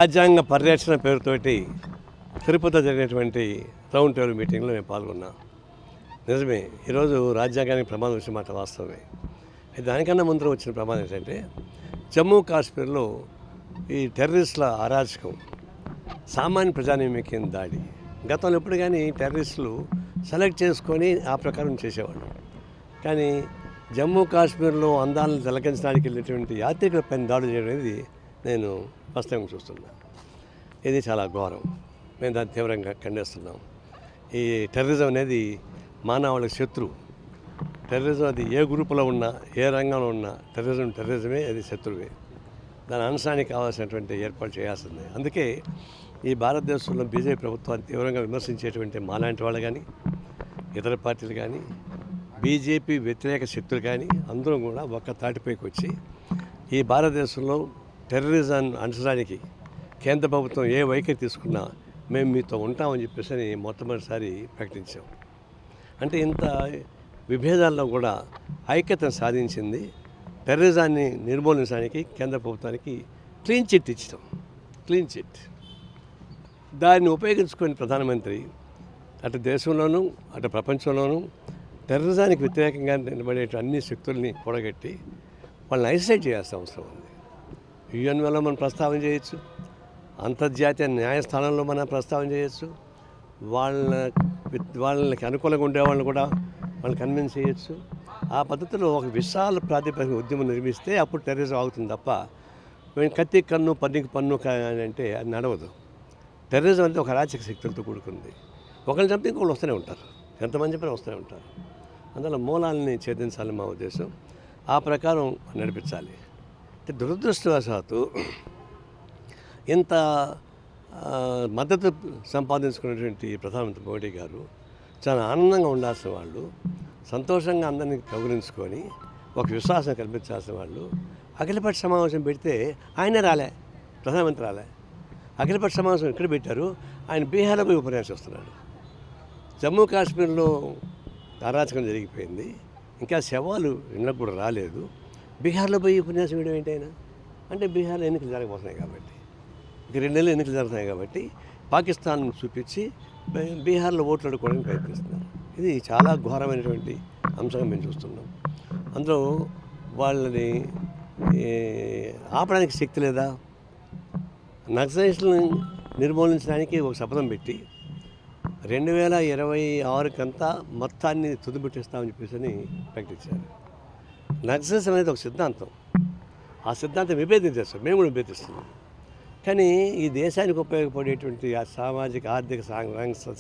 రాజ్యాంగ పరిరక్షణ పేరుతోటి తిరుపతిలో జరిగినటువంటి రౌండ్ టేబుల్ మీటింగ్లో మేము పాల్గొన్నాం. నిజమే, ఈరోజు రాజ్యాంగానికి ప్రమాదం వచ్చిన మాట వాస్తవమే. దానికన్నా ముందు వచ్చిన ప్రమాదం ఏంటంటే జమ్మూ కాశ్మీర్లో ఈ టెర్రరిస్టుల అరాచకం, సామాన్య ప్రజానీకం దాడి. గతంలో ఎప్పుడు కానీ టెర్రరిస్టులు సెలెక్ట్ చేసుకొని ఆ ప్రకారం చేసేవాళ్ళు. కానీ జమ్మూ కాశ్మీర్లో అందాలను తిలకించడానికి వెళ్ళినటువంటి యాత్రికులపైన దాడులు చేయడం అనేది నేను ఫస్ట్ టైం చూస్తున్నాను. ఇది చాలా ఘోరం. మేము దాన్ని తీవ్రంగా ఖండిస్తున్నాం. ఈ టెర్రరిజం అనేది మానవాళికి శత్రువు. టెర్రరిజం అది ఏ గ్రూపులో ఉన్నా, ఏ రంగంలో ఉన్నా టెర్రరిజమే, అది శత్రువే. దాని అంశానికి కావాల్సినటువంటి ఏర్పాటు చేయాల్సిందే. అందుకే ఈ భారతదేశంలో బీజేపీ ప్రభుత్వాన్ని తీవ్రంగా విమర్శించేటువంటి మాలాంటి వాళ్ళు కానీ, ఇతర పార్టీలు కానీ, బీజేపీ వ్యతిరేక శక్తులు కానీ అందరూ కూడా ఒక్క తాటిపైకి వచ్చి ఈ భారతదేశంలో టెర్రరిజాన్ని అంచడానికి కేంద్ర ప్రభుత్వం ఏ వైఖరి తీసుకున్నా మేము మీతో ఉంటామని చెప్పేసి మొట్టమొదటిసారి ప్రకటించాం. అంటే ఇంత విభేదాల్లో కూడా ఐక్యతను సాధించింది. టెర్రరిజాన్ని నిర్మూలించడానికి కేంద్ర ప్రభుత్వానికి క్లీన్ చిట్ ఇచ్చాం. క్లీన్ చిట్ దాన్ని ఉపయోగించుకొని ప్రధానమంత్రి అటు దేశంలోనూ అటు ప్రపంచంలోనూ టెర్రరిజానికి వ్యతిరేకంగా నిలబడే అన్ని శక్తుల్ని కూడగట్టి వాళ్ళని ఐసోలేట్ చేయాల్సిన అవసరం ఉంది. యుఎన్ఓలో మనం ప్రస్తావన చేయొచ్చు, అంతర్జాతీయ న్యాయస్థానంలో మనం ప్రస్తావన చేయొచ్చు, వాళ్ళకి అనుకూలంగా ఉండేవాళ్ళని కూడా వాళ్ళని కన్విన్స్ చేయొచ్చు. ఆ పద్ధతిలో ఒక విశాల ప్రాతిపదిక ఉద్యమం నిర్మిస్తే అప్పుడు టెర్రరిజం ఆగుతుంది తప్ప మేము కత్తి కన్ను పన్నుకి పన్ను అని అంటే అది నడవదు. టెర్రరిజం అంటే ఒక అరాచక శక్తులతో కూడుకుంది. ఒకరిని చంపితే ఇంకొకళ్ళు వస్తూనే ఉంటారు, ఎంతమంది చెప్పినా వస్తూనే ఉంటారు. అందులో మూలాలని ఛేదించాలని మా ఉద్దేశం. ఆ ప్రకారం నడిపించాలి. దురదృష్టవశాత్తు ఇంత మద్దతు సంపాదించుకున్నటువంటి ప్రధానమంత్రి మోడీ గారు చాలా ఆనందంగా ఉండాల్సిన వాళ్ళు, సంతోషంగా అందరినీ గౌరవించుకొని ఒక విశ్వాసం కల్పించాల్సిన వాళ్ళు అఖిలపక్ష సమావేశం పెడితే ఆయనే రాలే, ప్రధానమంత్రి రాలే. అఖిలపక్ష సమావేశం ఎక్కడ పెట్టారు? ఆయన బీహార్లో పోయి ఉపన్యాసం వస్తున్నాడు. జమ్మూ కాశ్మీర్లో అరాచకం జరిగిపోయింది, ఇంకా శవాలు ఇళ్ళకు కూడా రాలేదు. బీహార్లో పోయి ఉపన్యాసం వేయడం ఏంటైనా అంటే బీహార్లో ఎన్నికలు జరగబోతున్నాయి కాబట్టి, ఇక 2 నెలలు ఎన్నికలు జరుగుతున్నాయి కాబట్టి పాకిస్తాన్ చూపించి బీహార్లో ఓట్లు అడుకోవడానికి ప్రయత్నిస్తున్నారు. ఇది చాలా ఘోరమైనటువంటి అంశంగా మేము చూస్తున్నాం. అందులో వాళ్ళని ఆపడానికి శక్తి లేదా? నక్సలైట్లను నిర్మూలించడానికి ఒక శపథం పెట్టి 2026 కంతా మొత్తాన్ని తుదిపెట్టిస్తామని చెప్పేసి ప్రకటించారు. నక్సలిజం అనేది ఒక సిద్ధాంతం. ఆ సిద్ధాంతం విభేదించేస్తాం, మేము కూడా విభేదిస్తున్నాం. కానీ ఈ దేశానికి ఉపయోగపడేటువంటి ఆ సామాజిక ఆర్థిక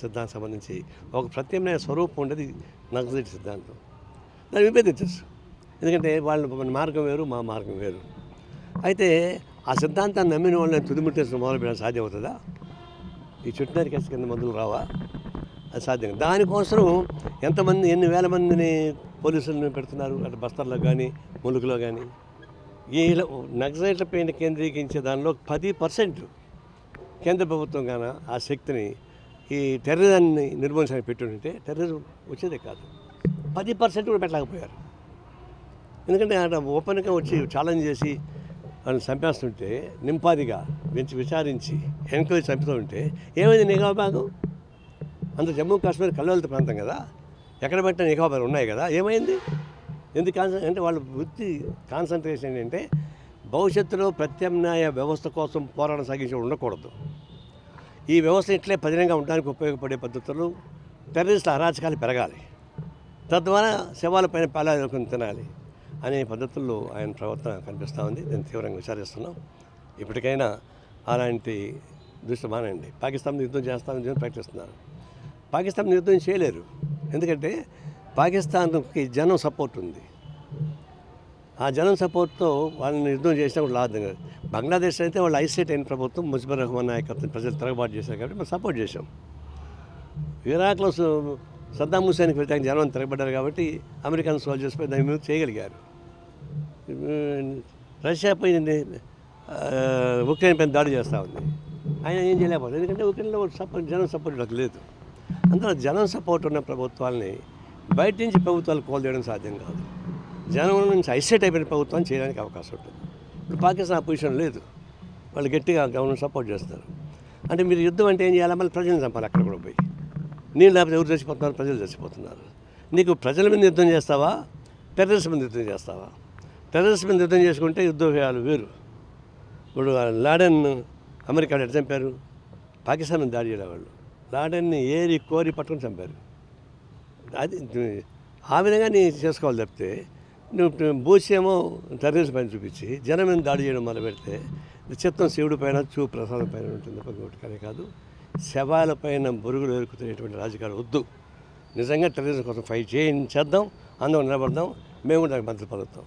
సిద్ధాంతం సంబంధించి ఒక ప్రత్యామ్నాయ స్వరూపం ఉండేది నక్సలైట్ సిద్ధాంతం. దాన్ని విభేదించచ్చు. ఎందుకంటే వాళ్ళ మార్గం వేరు, మా మార్గం వేరు. అయితే ఆ సిద్ధాంతాన్ని నమ్మిన వాళ్ళని తుదిముట్టేసిన మొదలు పెట్టడం సాధ్యం అవుతుందా? ఈ చుట్టునరి కేసు కింద మందులు రావా? అది సాధ్యం. దానికోసం ఎన్ని వేల మందిని పోలీసులను పెడుతున్నారు, అటు బస్తర్లో కానీ ములుగులో కానీ. ఈ నక్సలైట్ల పైన కేంద్రీకరించే దానిలో 10% కేంద్ర ప్రభుత్వం కానీ ఆ శక్తిని ఈ టెర్రరిజాన్ని నిర్మూలించడానికి పెట్టుంటే టెర్రరిజం వచ్చేదే కాదు. 10% కూడా పెట్టలేకపోయారు. ఎందుకంటే అక్కడ ఓపెన్గా వచ్చి ఛాలెంజ్ చేసి వాళ్ళని చంపేస్తుంటే నింపాదిగా విచారించి ఎంక్వైరీ చంపుతూ ఉంటే ఏమైంది? నిఘా భాగం అంత జమ్మూ కాశ్మీర్ కల్లోలిత ప్రాంతం కదా, ఎక్కడ పెట్టిన నిఘా భాగం ఉన్నాయి కదా, ఏమైంది? ఎందుకు అంటే వాళ్ళ వృత్తి కాన్సన్ట్రేషన్ ఏంటంటే భవిష్యత్తులో ప్రత్యామ్నాయ వ్యవస్థ కోసం పోరాటం సాగించి ఉండకూడదు. ఈ వ్యవస్థ ఇట్లే పదిలంగా ఉండడానికి ఉపయోగపడే పద్ధతులు టెర్రరిస్టుల అరాచకాలు పెరగాలి, తద్వారా శవాలపైన పాలాకొని తినాలి అనే పద్ధతుల్లో ఆయన ప్రవర్తన కనిపిస్తూ ఉంది. నేను తీవ్రంగా విచారిస్తున్నాం. ఇప్పటికైనా అలాంటి దృష్టి మానండి. పాకిస్తాన్ యుద్ధం చేస్తామని ప్రకటిస్తున్నారు. పాకిస్తాన్ యుద్ధం చేయలేరు. ఎందుకంటే పాకిస్తాన్కి జనం సపోర్ట్ ఉంది. ఆ జనం సపోర్ట్తో వాళ్ళని యుద్ధం చేసినా కూడా లాభం కాదు. బంగ్లాదేశ్ అయితే వాళ్ళు ఐసైట్ అయిన ప్రభుత్వం, ముజిబుర్ రెహమాన్ నాయకత్వం ప్రజలు తిరగబాటు చేశారు కాబట్టి మనం సపోర్ట్ చేశాం. ఇరాక్లో సద్దాం హుసేన్కి వ్యతిరేకంగా జనం తిరగబడ్డారు కాబట్టి అమెరికన్ సోల్జర్స్ పై దాని మీద చేయగలిగారు. రష్యా పై ఉక్రెయిన్ పైన దాడి చేస్తూ ఉంది, ఆయన ఏం చేయలేకపోతుంది. ఎందుకంటే ఉక్రెయిన్లో జనం సపోర్ట్ లేదు. అందులో జనం సపోర్ట్ ఉన్న ప్రభుత్వాలని బయట నుంచి ప్రభుత్వాలు కోల్దేయడం సాధ్యం కాదు. జనం నుంచి ఐసోలేట్ అయిపోయిన ప్రభుత్వాన్ని చేయడానికి అవకాశం ఉంటుంది. ఇప్పుడు పాకిస్తాన్ ఆ పొజిషన్ లేదు. వాళ్ళు గట్టిగా గవర్నమెంట్ సపోర్ట్ చేస్తారు. అంటే మీరు యుద్ధం అంటే ఏం చేయాలి? మళ్ళీ ప్రజలను చంపాలి అక్కడ కూడా పోయి. నేను లేకపోతే ఎవరు చచ్చిపోతున్నారు? ప్రజలు చచ్చిపోతున్నారు. నీకు ప్రజల మీద యుద్ధం చేస్తావా, టెర్రరిస్ట్ మీద యుద్ధం చేస్తావా? టెర్రరిస్ట్ మీద యుద్ధం చేసుకుంటే యుద్ధోపాయాలు వేరు. ఇప్పుడు లాడెన్ అమెరికాలో ఎట్లా చంపారు? పాకిస్తాన్ మీద దాడి చేయడం వాళ్ళు లాడెన్ని ఏరి కోరి పట్టుకొని చంపారు. అది ఆ విధంగా నీ చేసుకోవాలి తప్పితే నువ్వు బూసేమో టెర్రరిస్ట్ పైన చూపించి జనం మీద దాడి చేయడం మొదలు పెడితే చిత్తం శివుడి పైన ప్రసాదం పైన ఉంటుంది తప్ప ఇంకోటి కానీ కాదు. శవాల పైన బురుగులు ఎరుకుతున్నటువంటి రాజకీయాలు వద్దు. నిజంగా టెర్రరిజం కోసం ఫైట్ చేద్దాం, అందరం నిలబడదాం. మేము కూడా దానికి మద్దతు పలుకుతాం.